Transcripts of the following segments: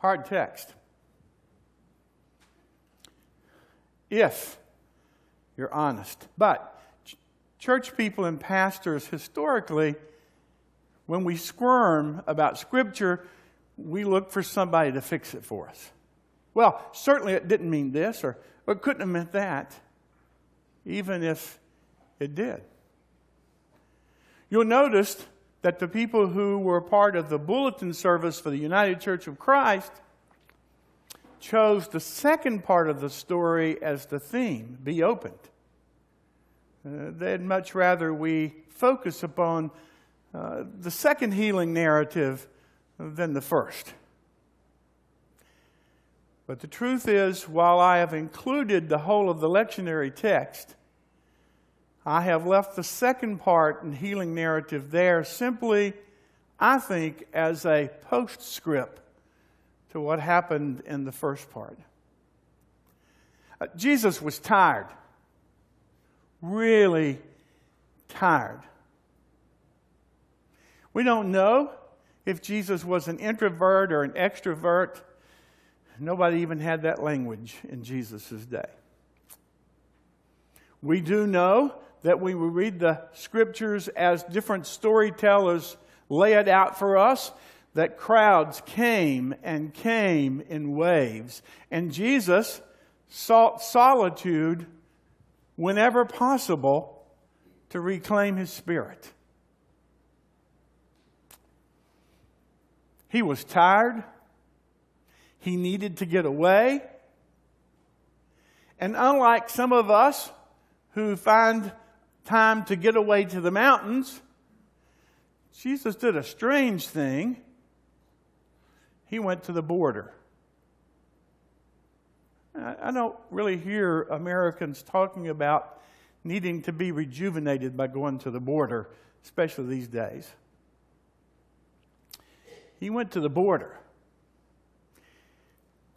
Hard text. If you're honest. But church people and pastors historically, when we squirm about Scripture, we look for somebody to fix it for us. Well, certainly it didn't mean this, or it couldn't have meant that, even if it did. You'll notice that the people who were part of the bulletin service for the United Church of Christ chose the second part of the story as the theme, be opened. They'd much rather we focus upon the second healing narrative than the first. But the truth is, while I have included the whole of the lectionary text, I have left the second part and healing narrative there simply, I think, as a postscript to what happened in the first part. Jesus was tired. Really tired. We don't know if Jesus was an introvert or an extrovert. Nobody even had that language in Jesus' day. We do know that when we read the Scriptures as different storytellers lay it out for us, that crowds came in waves. And Jesus sought solitude whenever possible to reclaim his spirit. He was tired. He needed to get away. And unlike some of us who find time to get away to the mountains, Jesus did a strange thing. He went to the border. I don't really hear Americans talking about needing to be rejuvenated by going to the border, especially these days. He went to the border.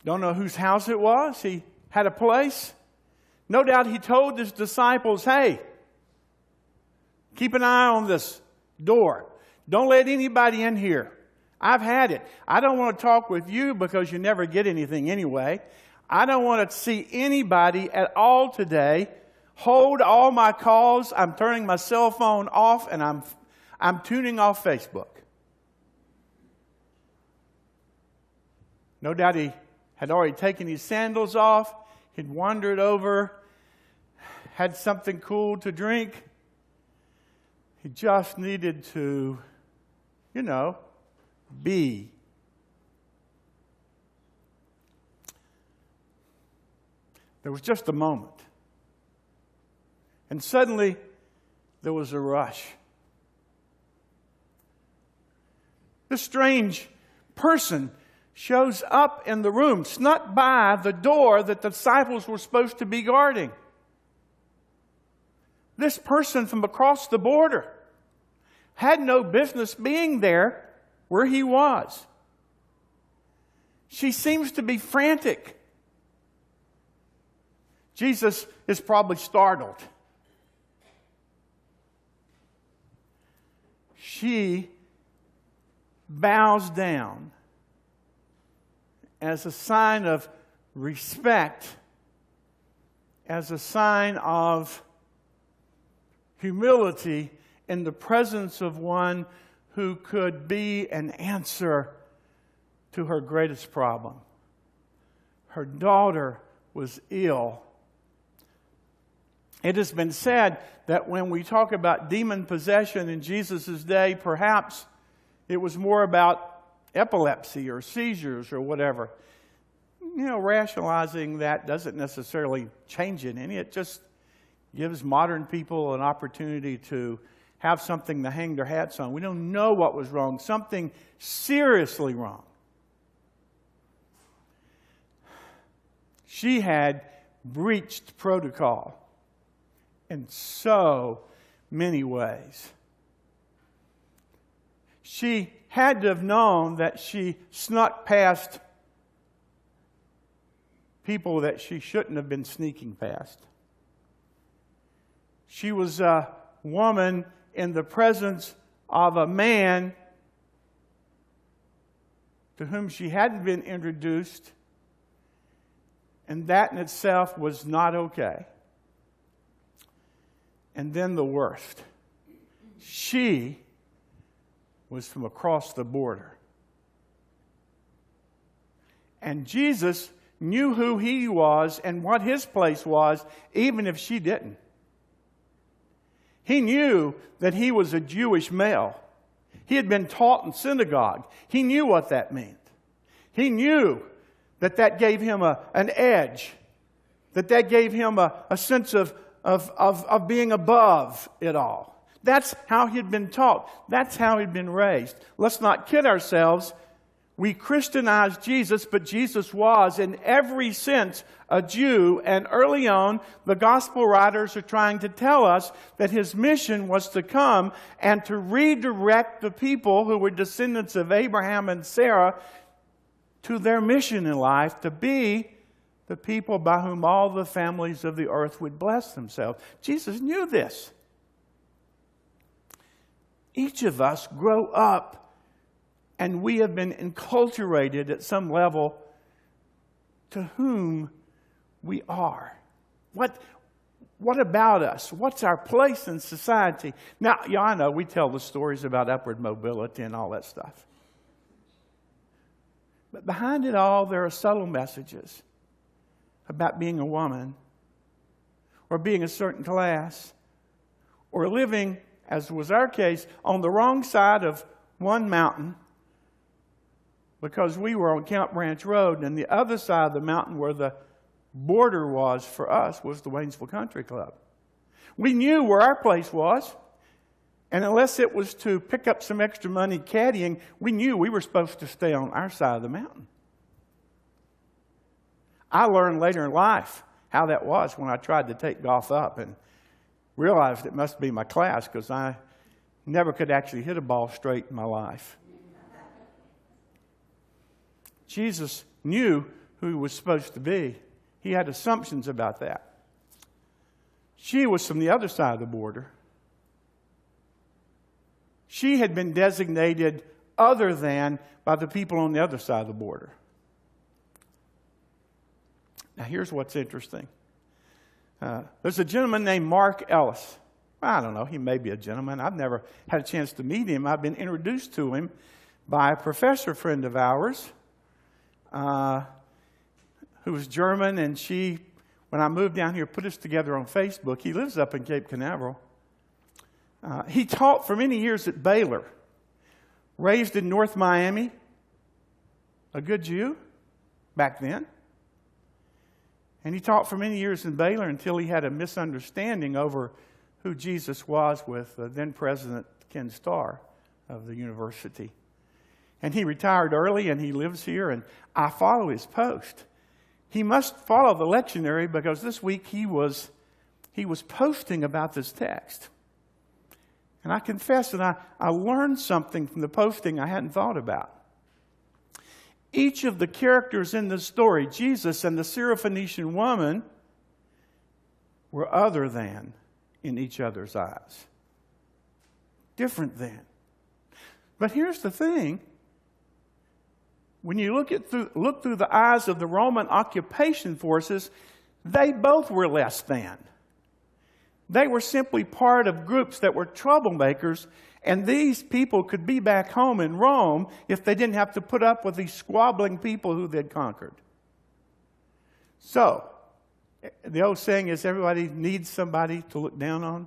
Don't know whose house it was. He had a place. No doubt he told his disciples, hey, keep an eye on this door. Don't let anybody in here. I've had it. I don't want to talk with you because you never get anything anyway. I don't want to see anybody at all today. Hold all my calls. I'm turning my cell phone off and I'm tuning off Facebook. No doubt he had already taken his sandals off. He'd wandered over, had something cool to drink. He just needed to, be. There was just a moment. And suddenly, there was a rush. This strange person shows up in the room, snuck by the door that the disciples were supposed to be guarding. This person from across the border had no business being there where he was. She seems to be frantic. Jesus is probably startled. She bows down as a sign of respect, as a sign of humility in the presence of one who could be an answer to her greatest problem. Her daughter was ill. It has been said that when we talk about demon possession in Jesus' day, perhaps it was more about epilepsy or seizures or whatever. Rationalizing that doesn't necessarily change it any. It just gives modern people an opportunity to have something to hang their hats on. We don't know what was wrong. Something seriously wrong. She had breached protocol in so many ways. She had to have known that she snuck past people that she shouldn't have been sneaking past. She was a woman in the presence of a man to whom she hadn't been introduced, and that in itself was not okay. And then the worst. She was from across the border. And Jesus knew who he was and what his place was, even if she didn't. He knew that he was a Jewish male. He had been taught in synagogue. He knew what that meant. He knew that that gave him an edge, that gave him a sense of being above it all. That's how he'd been taught. That's how he'd been raised. Let's not kid ourselves. We Christianized Jesus, but Jesus was in every sense a Jew. And early on, the gospel writers are trying to tell us that his mission was to come and to redirect the people who were descendants of Abraham and Sarah to their mission in life, to be the people by whom all the families of the earth would bless themselves. Jesus knew this. Each of us grow up and we have been enculturated at some level to whom we are. What about us? What's our place in society? Now, yeah, I know we tell the stories about upward mobility and all that stuff. But behind it all, there are subtle messages about being a woman, or being a certain class, or living, as was our case, on the wrong side of one mountain, because we were on Camp Branch Road, and the other side of the mountain where the border was for us was the Waynesville Country Club. We knew where our place was, and unless it was to pick up some extra money caddying, we knew we were supposed to stay on our side of the mountain. I learned later in life how that was when I tried to take golf up and realized it must be my class, because I never could actually hit a ball straight in my life. Jesus knew who he was supposed to be. He had assumptions about that. She was from the other side of the border. She had been designated other than by the people on the other side of the border. Now, here's what's interesting. There's a gentleman named Mark Ellis. I don't know, he may be a gentleman. I've never had a chance to meet him. I've been introduced to him by a professor friend of ours who was German, and she, when I moved down here, put us together on Facebook. He lives up in Cape Canaveral. He taught for many years at Baylor, raised in North Miami, a good Jew back then. And he taught for many years in Baylor until he had a misunderstanding over who Jesus was with then President Ken Starr of the university. And he retired early, and he lives here, and I follow his post. He must follow the lectionary, because this week he was posting about this text. And I confess that I learned something from the posting I hadn't thought about. Each of the characters in the story, Jesus and the Syrophoenician woman, were other than in each other's eyes. Different than. But here's the thing. When you look through the eyes of the Roman occupation forces, they both were less than. They were simply part of groups that were troublemakers, and these people could be back home in Rome if they didn't have to put up with these squabbling people who they'd conquered. So, the old saying is everybody needs somebody to look down on.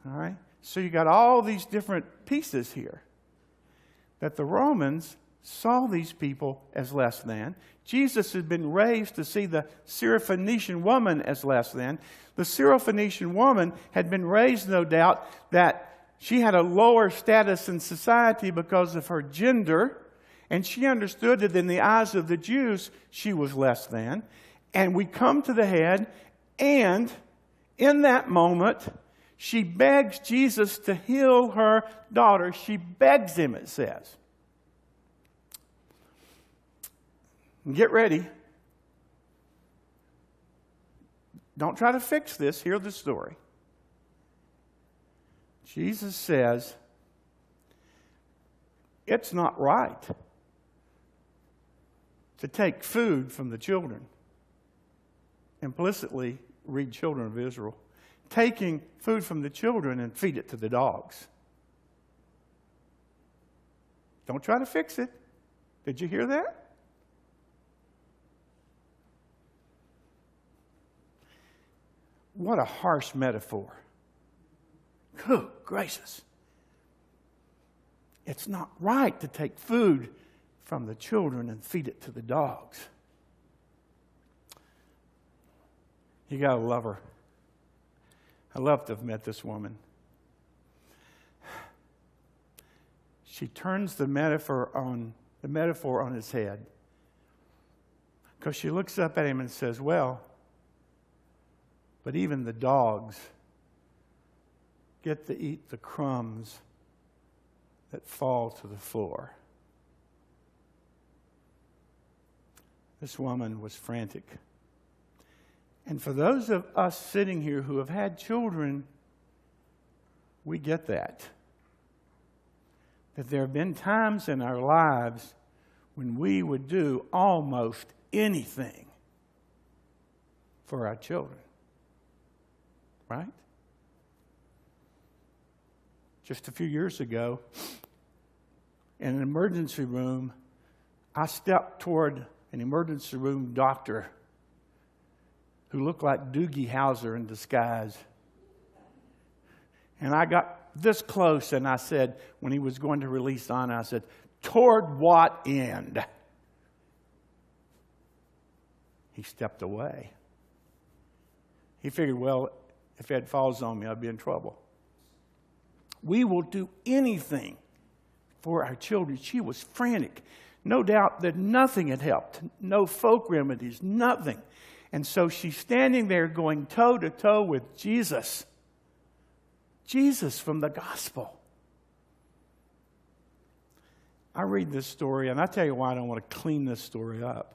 All right? So you got all these different pieces here that the Romans saw these people as less than. Jesus had been raised to see the Syrophoenician woman as less than. The Syrophoenician woman had been raised, no doubt, that she had a lower status in society because of her gender, and she understood that in the eyes of the Jews, she was less than. And we come to the head, and in that moment, she begs Jesus to heal her daughter. She begs him, it says. Get ready. Don't try to fix this. Hear the story. Jesus says, it's not right to take food from the children. Implicitly, read Children of Israel. Taking food from the children and feed it to the dogs. Don't try to fix it. Did you hear that? What a harsh metaphor. Good gracious. It's not right to take food from the children and feed it to the dogs. You got to love her. I love to have met this woman. She turns the metaphor on its head. Because she looks up at him and says, well, but even the dogs get to eat the crumbs that fall to the floor. This woman was frantic. And for those of us sitting here who have had children, we get that. That there have been times in our lives when we would do almost anything for our children. Right? Just a few years ago, in an emergency room, I stepped toward an emergency room doctor who looked like Doogie Howser in disguise. And I got this close and I said, when he was going to release Anna, I said, toward what end? He stepped away. He figured, well, if Ed falls on me, I'll be in trouble. We will do anything for our children. She was frantic. No doubt that nothing had helped. No folk remedies, nothing. And so she's standing there going toe to toe with Jesus. Jesus from the gospel. I read this story, and I tell you why I don't want to clean this story up.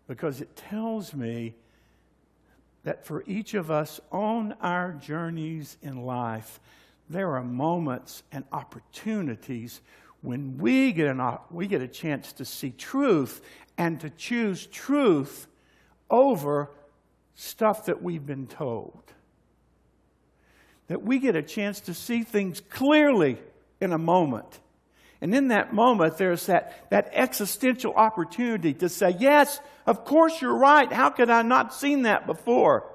Because it tells me that for each of us on our journeys in life, there are moments and opportunities when we get a chance to see truth and to choose truth over stuff that we've been told. That we get a chance to see things clearly in a moment. And in that moment, there's that existential opportunity to say, yes, of course you're right. How could I not seen that before?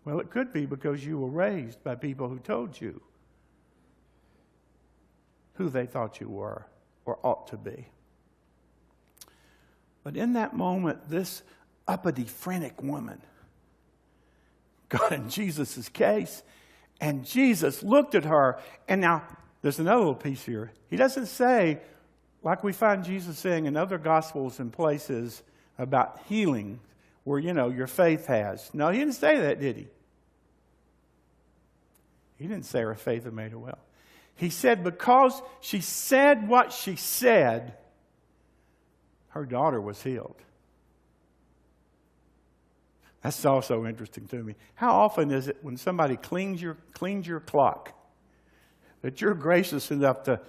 Well, it could be because you were raised by people who told you who they thought you were or ought to be. But in that moment, this uppity, frantic woman got in Jesus' case, and Jesus looked at her. And now, there's another little piece here. He doesn't say, like we find Jesus saying in other Gospels and places about healing, where, your faith has. No, he didn't say that, did he? He didn't say her faith had made her well. He said because she said what she said, her daughter was healed. That's also interesting to me. How often is it when somebody cleans your clock that you're gracious enough to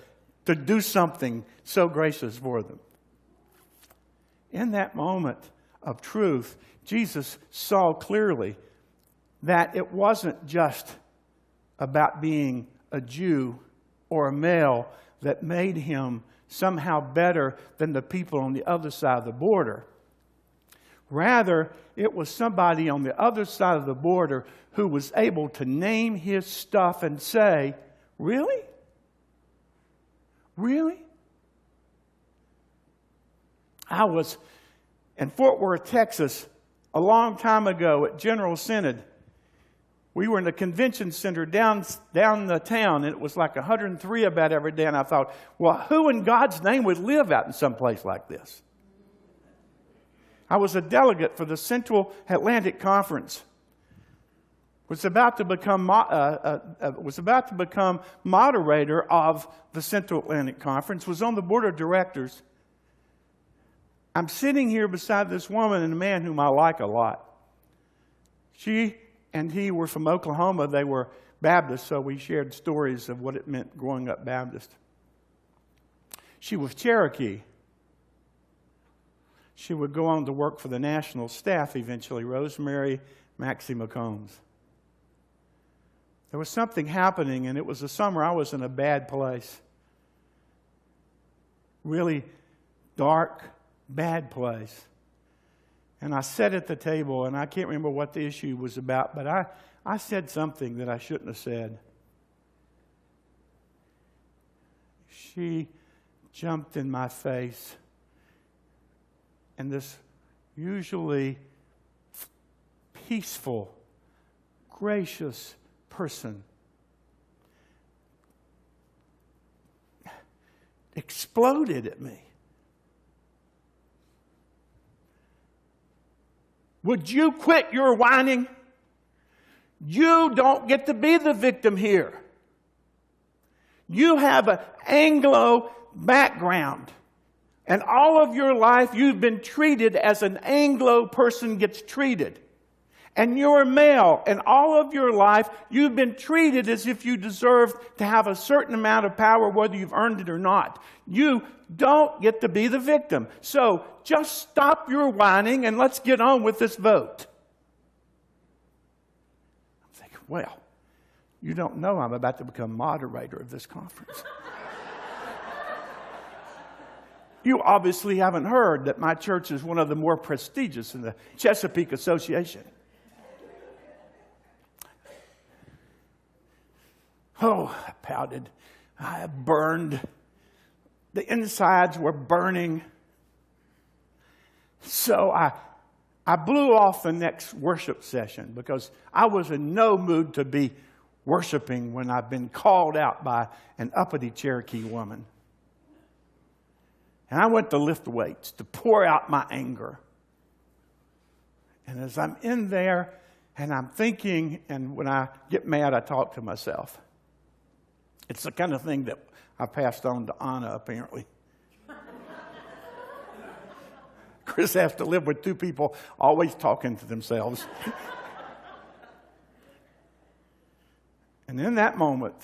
do something so gracious for them? In that moment of truth, Jesus saw clearly that it wasn't just about being a Jew or a male that made him somehow better than the people on the other side of the border. Rather, it was somebody on the other side of the border who was able to name his stuff and say, really? Really? I was in Fort Worth, Texas, a long time ago at General Synod. We were in the convention center down the town, and it was like 103 about every day. And I thought, well, who in God's name would live out in some place like this? I was a delegate for the Central Atlantic Conference. Was about to become moderator of the Central Atlantic Conference. Was on the board of directors. I'm sitting here beside this woman and a man whom I like a lot. She and he were from Oklahoma. They were Baptist, so we shared stories of what it meant growing up Baptist. She was Cherokee. She would go on to work for the national staff eventually, Rosemary Maxie McCombs. There was something happening, and it was the summer I was in a bad place. Really dark, bad place. And I sat at the table, and I can't remember what the issue was about, but I said something that I shouldn't have said. She jumped in my face, and this usually peaceful, gracious person exploded at me. Would you quit your whining? You don't get to be the victim here. You have an Anglo background. And all of your life you've been treated as an Anglo person gets treated. And you're male, and all of your life you've been treated as if you deserve to have a certain amount of power, whether you've earned it or not. You don't get to be the victim. So just stop your whining and let's get on with this vote. I'm thinking, well, you don't know I'm about to become moderator of this conference. You obviously haven't heard that my church is one of the more prestigious in the Chesapeake Association. Oh, I pouted. I burned. The insides were burning. So I blew off the next worship session because I was in no mood to be worshiping when I've been called out by an uppity Cherokee woman. And I went to lift weights to pour out my anger. And as I'm in there and I'm thinking, and when I get mad, I talk to myself. It's the kind of thing that I passed on to Anna, apparently. Chris has to live with two people always talking to themselves. And in that moment,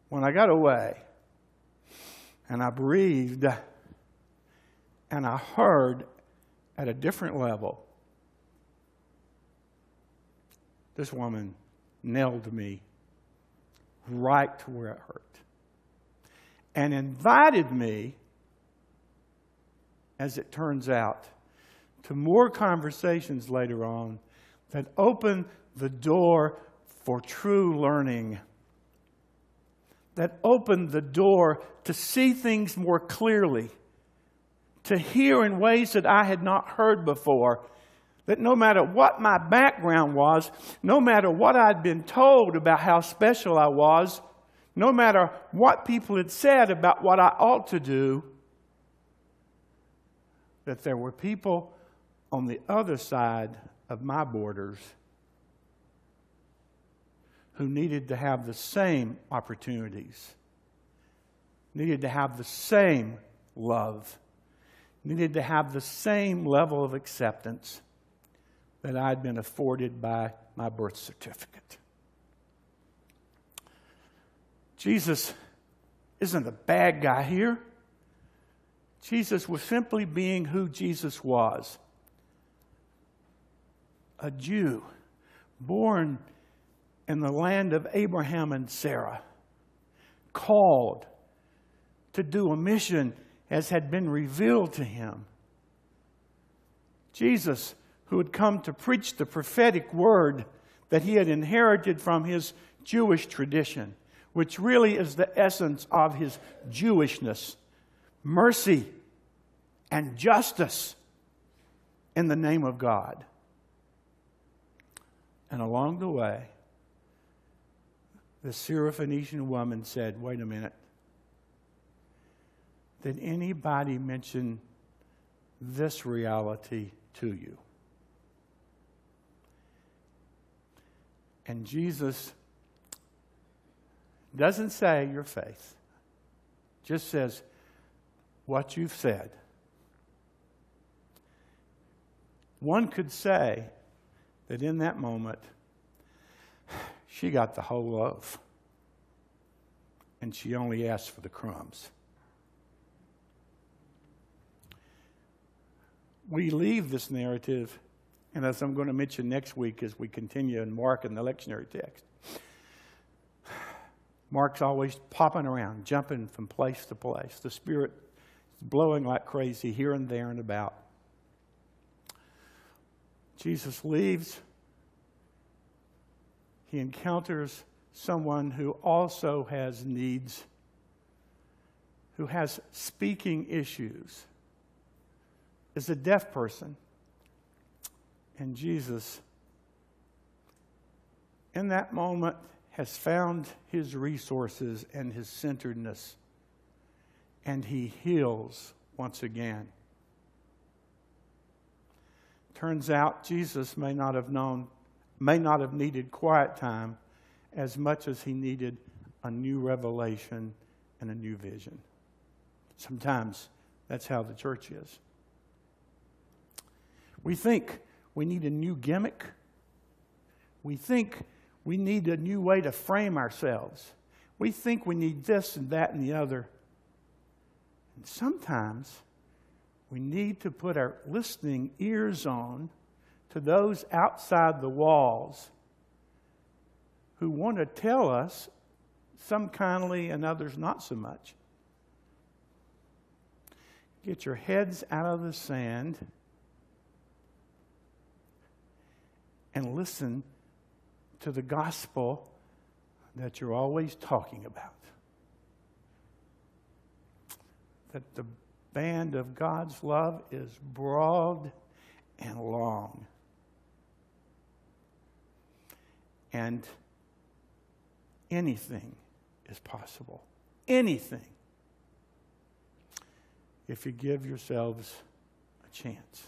when I got away, and I breathed, and I heard at a different level, this woman nailed me right to where it hurt. And invited me, as it turns out, to more conversations later on that opened the door for true learning. That opened the door to see things more clearly, to hear in ways that I had not heard before. That no matter what my background was, no matter what I'd been told about how special I was, no matter what people had said about what I ought to do, that there were people on the other side of my borders who needed to have the same opportunities, needed to have the same love, needed to have the same level of acceptance that I'd been afforded by my birth certificate. Jesus isn't a bad guy here. Jesus was simply being who Jesus was. A Jew born in the land of Abraham and Sarah, called to do a mission as had been revealed to him. Jesus, who had come to preach the prophetic word that he had inherited from his Jewish tradition, which really is the essence of his Jewishness. Mercy and justice in the name of God. And along the way, the Syrophoenician woman said, wait a minute. Did anybody mention this reality to you? And Jesus doesn't say your faith. Just says what you've said. One could say that in that moment, she got the whole loaf. And she only asked for the crumbs. we leave this narrative, and as I'm going to mention next week as we continue in Mark and the lectionary text, Mark's always popping around, jumping from place to place. The Spirit is blowing like crazy here and there and about. Jesus leaves. He encounters someone who also has needs, who has speaking issues, is a deaf person. And Jesus, in that moment, has found his resources and his centeredness, and he heals once again. Turns out Jesus may not have needed quiet time as much as he needed a new revelation and a new vision. Sometimes that's how the church is. We think we need a new gimmick. We think we need a new way to frame ourselves. We think we need this and that and the other. And sometimes we need to put our listening ears on to those outside the walls who want to tell us, some kindly and others not so much. Get your heads out of the sand and listen to the gospel that you're always talking about. That the band of God's love is broad and long. And anything is possible. Anything. If you give yourselves a chance.